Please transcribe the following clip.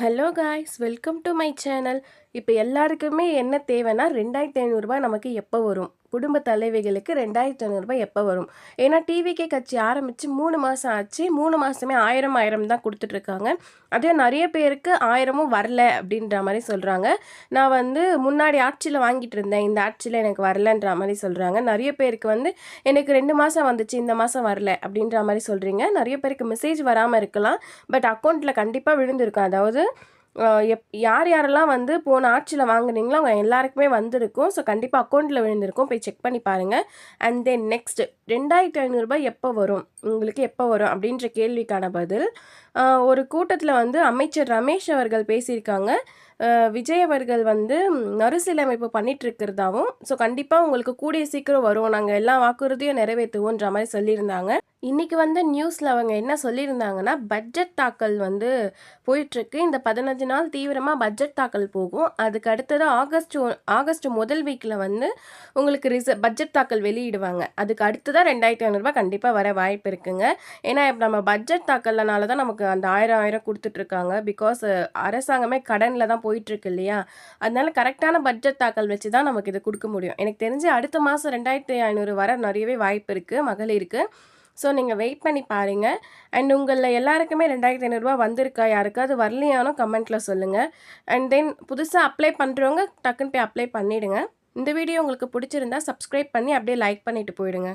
Hello guys welcome to my channel. இப்போ எல்லாருக்குமே என்ன தேவைன்னா ரூ. 2500 நமக்கு எப்போ வரும், குடும்ப தலைவிகளுக்கு ரூ. 2500 எப்போ வரும்? ஏன்னா டிவிகே கட்சி ஆரம்பித்து 3 மாதம் ஆச்சு. 3 மாதமே 1000 தான் கொடுத்துட்ருக்காங்க. அதே நிறைய பேருக்கு 1000ம் வரல அப்படின்ற மாதிரி சொல்கிறாங்க. நான் முன்னாடி ஆட்சியில் வாங்கிட்டு இருந்தேன், இந்த ஆட்சியில் எனக்கு வரலன்ற மாதிரி சொல்கிறாங்க. நிறைய பேருக்கு எனக்கு 2 மாதம் வந்துச்சு, இந்த மாதம் வரல அப்படின்ற மாதிரி சொல்கிறீங்க. நிறைய பேருக்கு மெசேஜ் வராமல் இருக்கலாம், பட் அக்கௌண்ட்டில் கண்டிப்பாக விழுந்திருக்கும். அதாவது யார் யாரெல்லாம் போன ஆட்சியில் வாங்குனீங்களோ அவங்க எல்லாருக்குமே வந்திருக்கும். ஸோ கண்டிப்பாக அக்கௌண்ட்டில் விழுந்திருக்கும், போய் செக் பண்ணி பாருங்கள். அண்ட் தென் நெக்ஸ்ட் ரூ. 2500 எப்போ வரும், உங்களுக்கு எப்போ வரும் அப்படின்ற கேள்விக்கான பதில். ஒரு கூட்டத்தில் அமைச்சர் ரமேஷ் அவர்கள் பேசியிருக்காங்க. விஜய் அவர்கள் மறுசீரமைப்பு பண்ணிட்டு இருக்கிறதாவும், ஸோ கண்டிப்பாக உங்களுக்கு கூடிய சீக்கிரம் வரும், நாங்கள் எல்லா வாக்குறுதியும் நிறைவேற்றுவோன்ற மாதிரி சொல்லியிருந்தாங்க. இன்றைக்கி நியூஸில் அவங்க என்ன சொல்லியிருந்தாங்கன்னா, பட்ஜெட் தாக்கல் போயிட்டுருக்கு. இந்த 15 நாள் தீவிரமாக பட்ஜெட் தாக்கல் போகும். அதுக்கு அடுத்தது ஆகஸ்ட் முதல் வீக்கில் உங்களுக்கு பட்ஜெட் தாக்கல் வெளியிடுவாங்க. அதுக்கு அடுத்ததாக ரூ. 2500 கண்டிப்பாக வர வாய்ப்பு இருக்குங்க. ஏன்னா இப்போ நம்ம பட்ஜெட் தாக்கல்னால தான் நமக்கு அந்த 1000 கொடுத்துட்ருக்காங்க. பிகாஸ் அரசாங்கமே கடனில் தான் போயிட்டுருக்கு இல்லையா? அதனால கரெக்டான பட்ஜெட் தாக்கல் வச்சு தான் நமக்கு இது கொடுக்க முடியும். எனக்கு தெரிஞ்சு அடுத்த மாதம் 2500 வர நிறையவே வாய்ப்பு இருக்குது மகளிருக்கு. ஸோ நீங்கள் வெயிட் பண்ணி பாருங்கள். அண்ட் உங்களில் எல்லாருக்குமே ரூ. 2500 வந்திருக்கா, யாருக்காவது வரலையானோ கமெண்ட்டில் சொல்லுங்கள். அண்ட் தென் புதுசாக அப்ளை பண்ணுறவங்க டக்குன்னு போய் அப்ளை பண்ணிவிடுங்க. இந்த வீடியோ உங்களுக்கு பிடிச்சிருந்தா சப்ஸ்கிரைப் பண்ணி அப்படியே லைக் பண்ணிவிட்டு போயிடுங்க.